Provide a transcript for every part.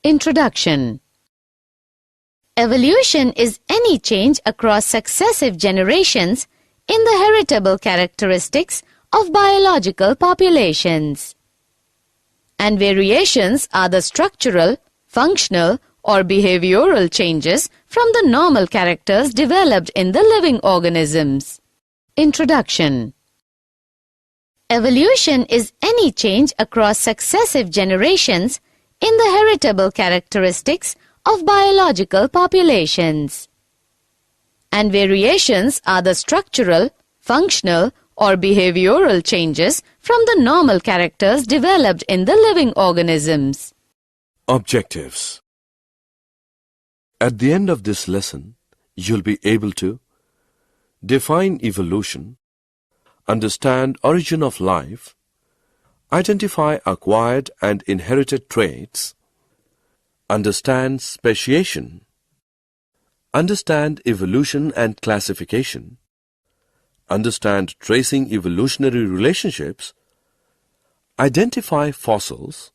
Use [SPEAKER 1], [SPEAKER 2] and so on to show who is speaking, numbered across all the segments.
[SPEAKER 1] Introduction. Evolution is any change across successive generations in the heritable characteristics of biological populations. And variations are the structural, functional, or behavioral changes from the normal characters developed in the living organisms. Introduction. Evolution is any change across successive generations in the heritable characteristics of biological populations. And variations are the structural, functional, or behavioral changes from the normal characters developed in the living organisms.
[SPEAKER 2] Objectives. At the end of this lesson, you'll be able to define evolution, understand origin of life, identify acquired and inherited traits, understand speciation, understand evolution and classification, understand tracing evolutionary relationships, identify fossils,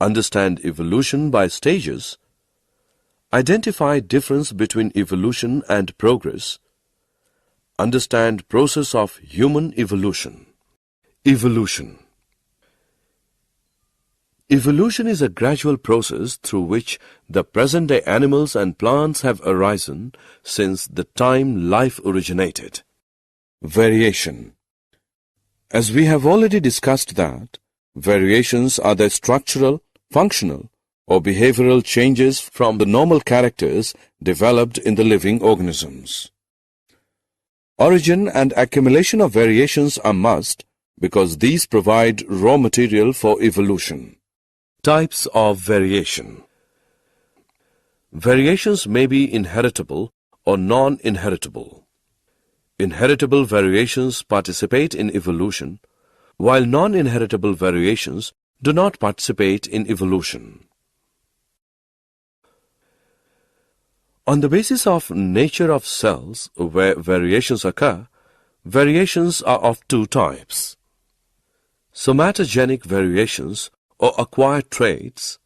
[SPEAKER 2] understand evolution by stages, identify difference between evolution and progress, understand process of human evolution. Evolution. Evolution is a gradual process through which the present-day animals and plants have arisen since the time life originated. Variation. As we have already discussed that, variations are the structural, functional, or behavioral changes from the normal characters developed in the living organisms. Origin and accumulation of variations are must because these provide raw material for evolution. Types of variation. Variations may be inheritable or non-inheritable. Inheritable variations participate in evolution, while non-inheritable variations do not participate in evolution. On the basis of nature of cells where variations occur, variations are of two types: somatogenic variations or acquired traits,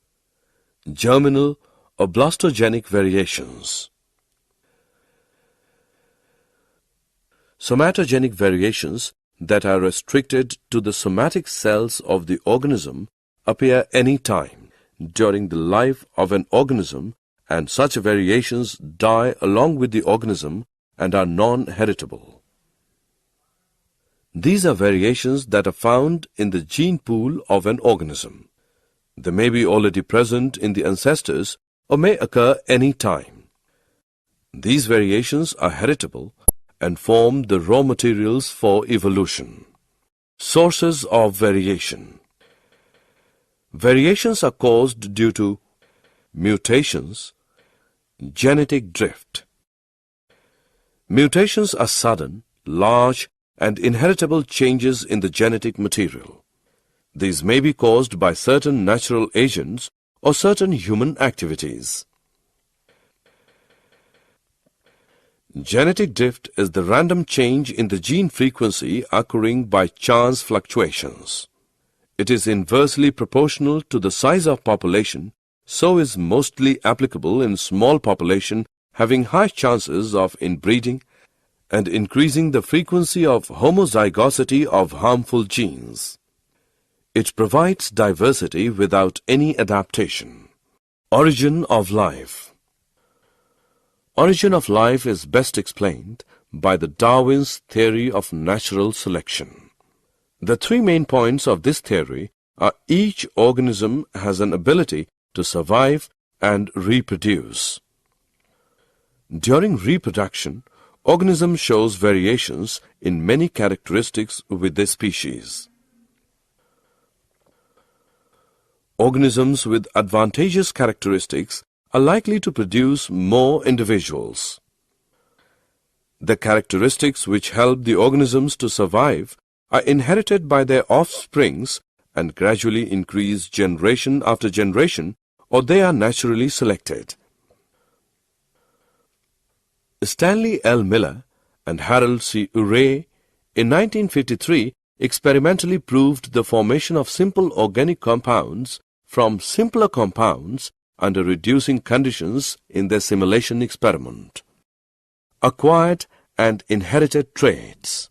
[SPEAKER 2] germinal or blastogenic variations. Somatogenic variations that are restricted to the somatic cells of the organism appear any time during the life of an organism, and such variations die along with the organism and are non-heritable. These are variations that are found in the gene pool of an organism. They may be already present in the ancestors or may occur any time. These variations are heritable and form the raw materials for evolution. Sources of variation. Variations are caused due to mutations, genetic drift. Mutations are sudden, large, and inheritable changes in the genetic material. These may be caused by certain natural agents or certain human activities. Genetic drift is the random change in the gene frequency occurring by chance fluctuations. It is inversely proportional to the size of population, so is mostly applicable in small population having high chances of inbreeding and increasing the frequency of homozygosity of harmful genes. It provides diversity without any adaptation. Origin of life. Origin of life is best explained by the Darwin's theory of natural selection. The three main points of this theory are: each organism has an ability to survive and reproduce. During reproduction, organism shows variations in many characteristics with their species. Organisms with advantageous characteristics are likely to produce more individuals. The characteristics which help the organisms to survive are inherited by their offsprings and gradually increase generation after generation, or they are naturally selected. Stanley L. Miller and Harold C. Urey in 1953 experimentally proved the formation of simple organic compounds from simpler compounds under reducing conditions in their simulation experiment. Acquired and inherited traits.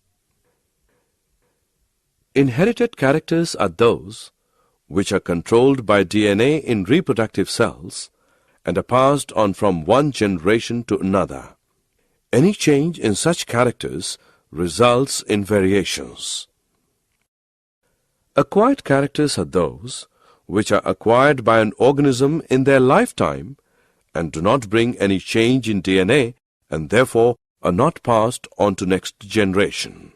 [SPEAKER 2] Inherited characters are those which are controlled by DNA in reproductive cells and are passed on from one generation to another. Any change in such characters results in variations. Acquired characters are those which are acquired by an organism in their lifetime and do not bring any change in DNA and therefore are not passed on to next generation.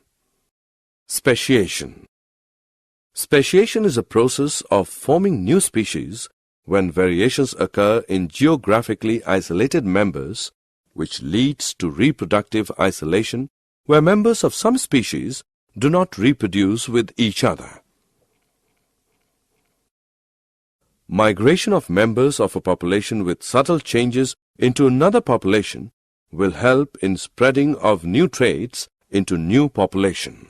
[SPEAKER 2] Speciation. Speciation is a process of forming new species when variations occur in geographically isolated members, which leads to reproductive isolation where members of some species do not reproduce with each other. Migration of members of a population with subtle changes into another population will help in spreading of new traits into new population.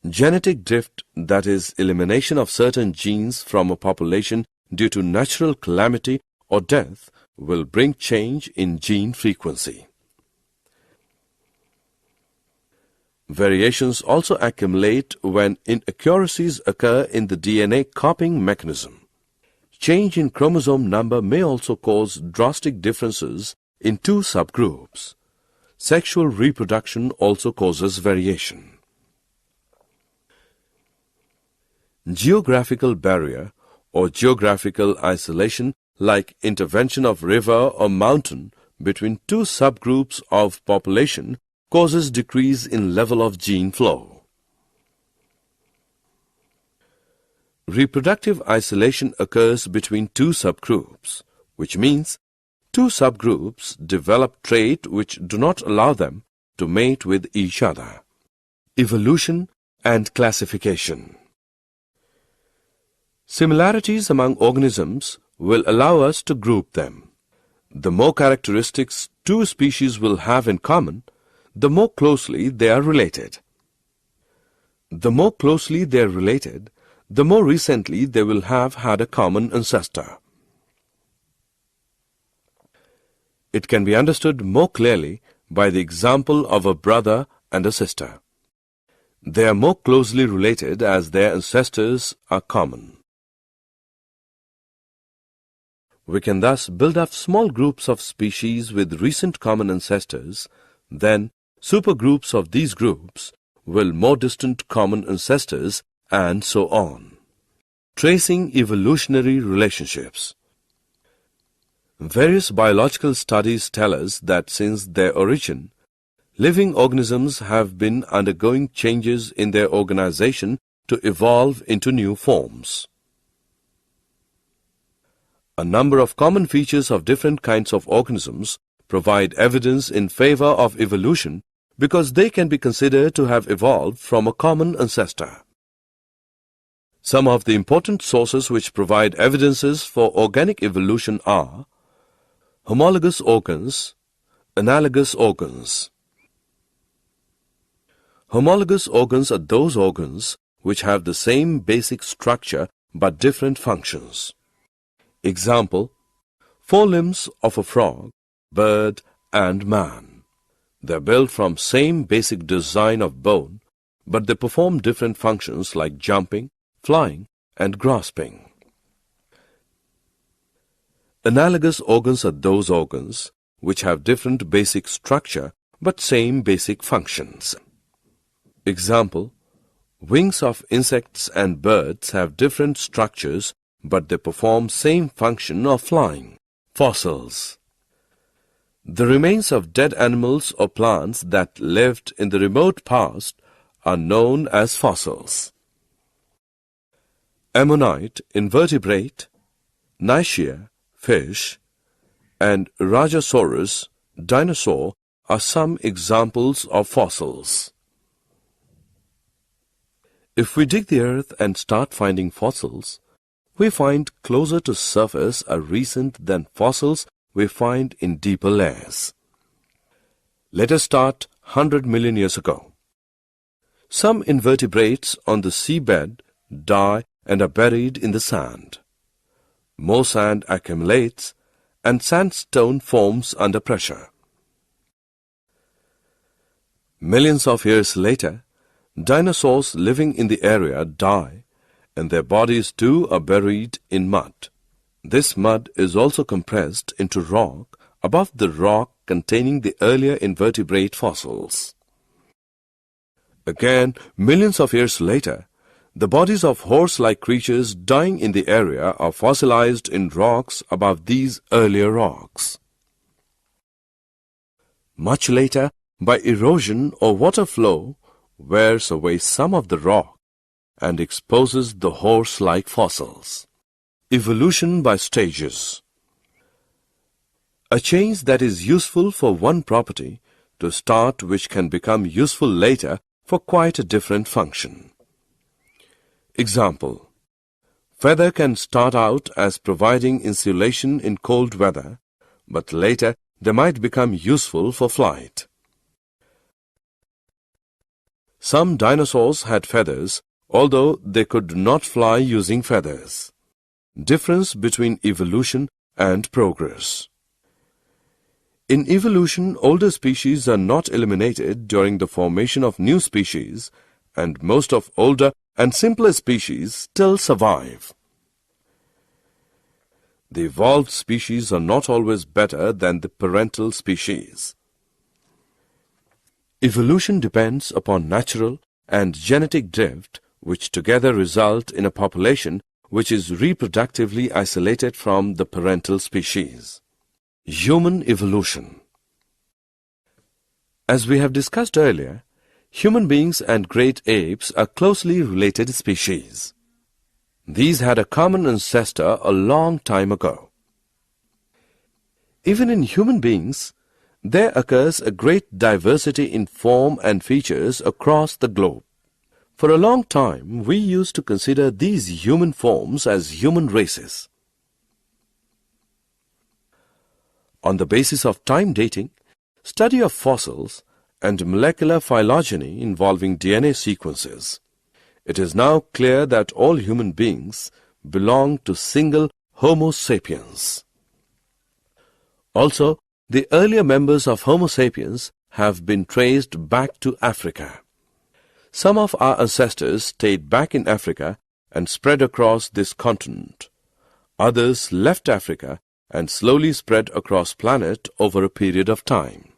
[SPEAKER 2] Genetic drift, that is, elimination of certain genes from a population due to natural calamity or death, will bring change in gene frequency. Variations also accumulate when inaccuracies occur in the DNA copying mechanism. Change in chromosome number may also cause drastic differences in two subgroups. Sexual reproduction also causes variation. Geographical barrier or geographical isolation, like intervention of river or mountain between two subgroups of population, causes decrease in level of gene flow. Reproductive isolation occurs between two subgroups, which means two subgroups develop traits which do not allow them to mate with each other. Evolution and classification. Similarities among organisms will allow us to group them. The more characteristics two species will have in common, the more closely they are related. The more closely they are related, the more recently they will have had a common ancestor. It can be understood more clearly by the example of a brother and a sister. They are more closely related as their ancestors are common. We can thus build up small groups of species with recent common ancestors, then supergroups of these groups will more distant common ancestors, and so on. Tracing evolutionary relationships. Various biological studies tell us that since their origin, living organisms have been undergoing changes in their organization to evolve into new forms. A number of common features of different kinds of organisms provide evidence in favor of evolution because they can be considered to have evolved from a common ancestor. Some of the important sources which provide evidences for organic evolution are homologous organs, analogous organs. Homologous organs are those organs which have the same basic structure but different functions. Example, forelimbs of a frog, bird, and man. They are built from same basic design of bone, but they perform different functions like jumping, flying, and grasping. Analogous organs are those organs which have different basic structure but same basic functions. Example, wings of insects and birds have different structures but they perform same function of flying. Fossils. The remains of dead animals or plants that lived in the remote past are known as fossils. Ammonite, invertebrate, Nicaea, fish, and Rajasaurus, dinosaur, are some examples of fossils. If we dig the earth and start finding fossils, we find closer to surface are recent than fossils we find in deeper layers. Let us start 100 million years ago. Some invertebrates on the seabed die and are buried in the sand. more sand accumulates, and sandstone forms under pressure. Millions of years later, dinosaurs living in the area die, and their bodies too are buried in mud. This mud is also compressed into rock above the rock containing the earlier invertebrate fossils. Again, millions of years later, the bodies of horse-like creatures dying in the area are fossilized in rocks above these earlier rocks. Much later, by erosion or water flow, wears away some of the rock and exposes the horse-like fossils. Evolution by stages. A change that is useful for one property to start which can become useful later for quite a different function. Example: feather can start out as providing insulation in cold weather, but later they might become useful for flight. Some dinosaurs had feathers, although they could not fly using feathers. Difference between evolution and progress. In evolution, older species are not eliminated during the formation of new species, and most of older and simpler species still survive. The evolved species are not always better than the parental species. Evolution depends upon natural and genetic drift, which together result in a population which is reproductively isolated from the parental species. Human evolution. As we have discussed earlier, human beings and great apes are closely related species. These had a common ancestor a long time ago. Even in human beings, there occurs a great diversity in form and features across the globe. For a long time, we used to consider these human forms as human races. On the basis of time dating, study of fossils, and molecular phylogeny involving DNA sequences, it is now clear that all human beings belong to single Homo sapiens. Also, the earlier members of Homo sapiens have been traced back to Africa. Some of our ancestors stayed back in Africa and spread across this continent. Others left Africa and slowly spread across planet over a period of time.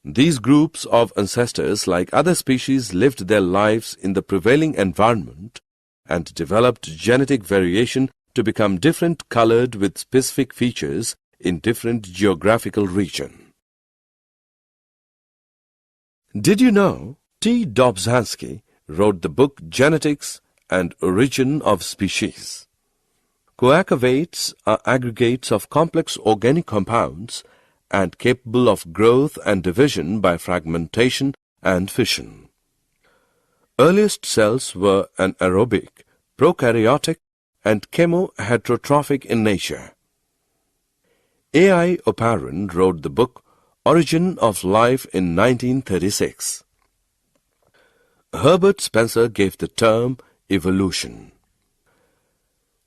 [SPEAKER 2] These groups of ancestors, like other species, lived their lives in the prevailing environment and developed genetic variation to become different colored with specific features in different geographical region. Did you know T. Dobzhansky wrote the book Genetics and Origin of Species? Coagulates are aggregates of complex organic compounds and capable of growth and division by fragmentation and fission. Earliest cells were anaerobic, prokaryotic, and chemoheterotrophic in nature. A.I. Oparin wrote the book Origin of Life in 1936. Herbert Spencer gave the term evolution.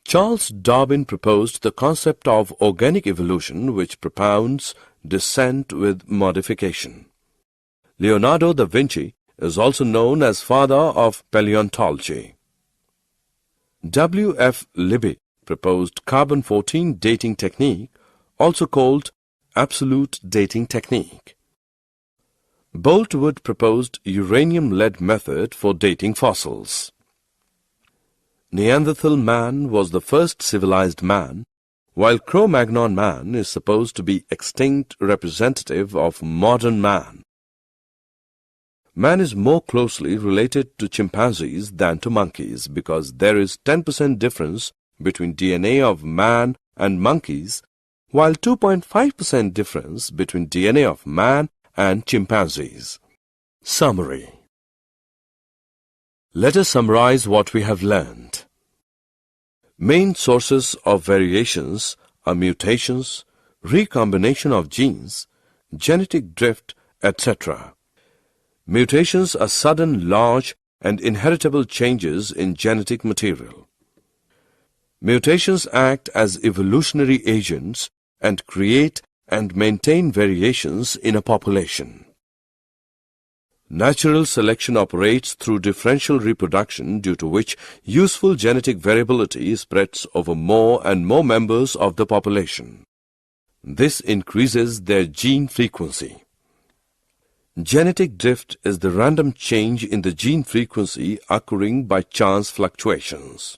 [SPEAKER 2] Charles Darwin proposed the concept of organic evolution, which propounds descent with modification. Leonardo da Vinci is also known as father of paleontology. W. F. Libby proposed carbon-14 dating technique, also called absolute dating technique. Boltwood proposed uranium-lead method for dating fossils. Neanderthal man was the first civilized man, while Cro-Magnon man is supposed to be extinct representative of modern man. Man is more closely related to chimpanzees than to monkeys because there is 10% difference between DNA of man and monkeys, while 2.5% difference between DNA of man and chimpanzees. Summary. Let us summarize what we have learned. Main sources of variations are mutations, recombination of genes, genetic drift, etc. Mutations are sudden, large, and inheritable changes in genetic material. Mutations act as evolutionary agents and create and maintain variations in a population. Natural selection operates through differential reproduction, due to which useful genetic variability spreads over more and more members of the population. This increases their gene frequency. Genetic drift is the random change in the gene frequency occurring by chance fluctuations.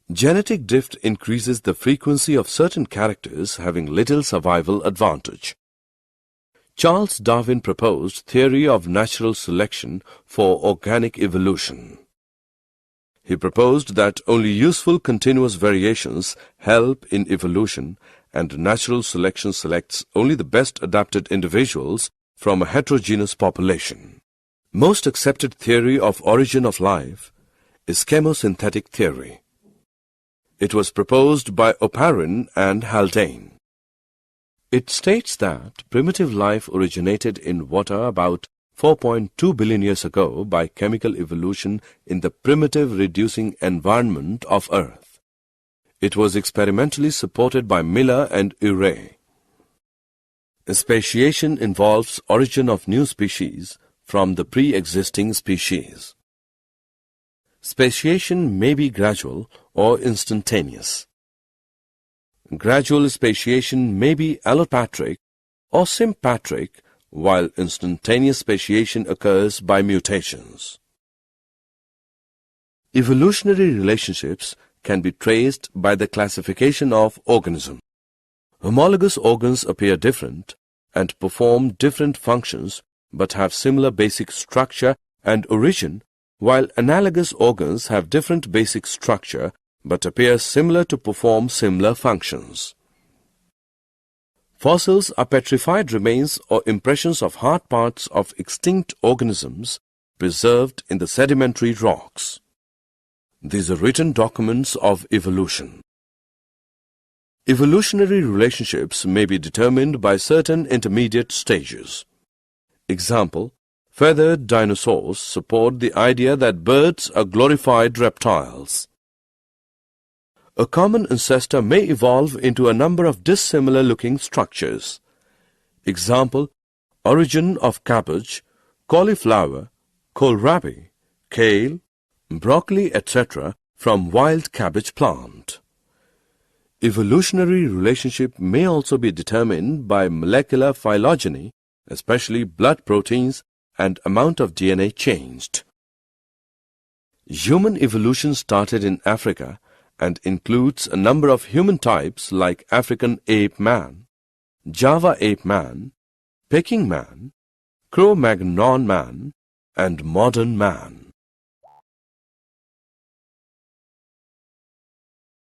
[SPEAKER 2] Genetic drift increases the frequency of certain characters having little survival advantage. Charles Darwin proposed theory of natural selection for organic evolution. He proposed that only useful continuous variations help in evolution, and natural selection selects only the best adapted individuals from a heterogeneous population. Most accepted theory of origin of life is chemosynthetic theory. It was proposed by Oparin and Haldane. It states that primitive life originated in water about 4.2 billion years ago by chemical evolution in the primitive reducing environment of Earth. It was experimentally supported by Miller and Urey. Speciation involves origin of new species from the pre-existing species. Speciation may be gradual or instantaneous. Gradual speciation may be allopatric or sympatric, while instantaneous speciation occurs by mutations. Evolutionary relationships can be traced by the classification of organisms. Homologous organs appear different and perform different functions but have similar basic structure and origin, while analogous organs have different basic structure but appear similar to perform similar functions. Fossils are petrified remains or impressions of hard parts of extinct organisms preserved in the sedimentary rocks. These are written documents of evolution. Evolutionary relationships may be determined by certain intermediate stages. Example: feathered dinosaurs support the idea that birds are glorified reptiles. A common ancestor may evolve into a number of dissimilar-looking structures. Example: origin of cabbage, cauliflower, kohlrabi, kale, broccoli, etc. from wild cabbage plant. Evolutionary relationship may also be determined by molecular phylogeny, especially blood proteins and amount of DNA changed. Human evolution started in Africa and includes a number of human types like African ape man, Java ape man, Peking man, Cro-Magnon man, and modern man.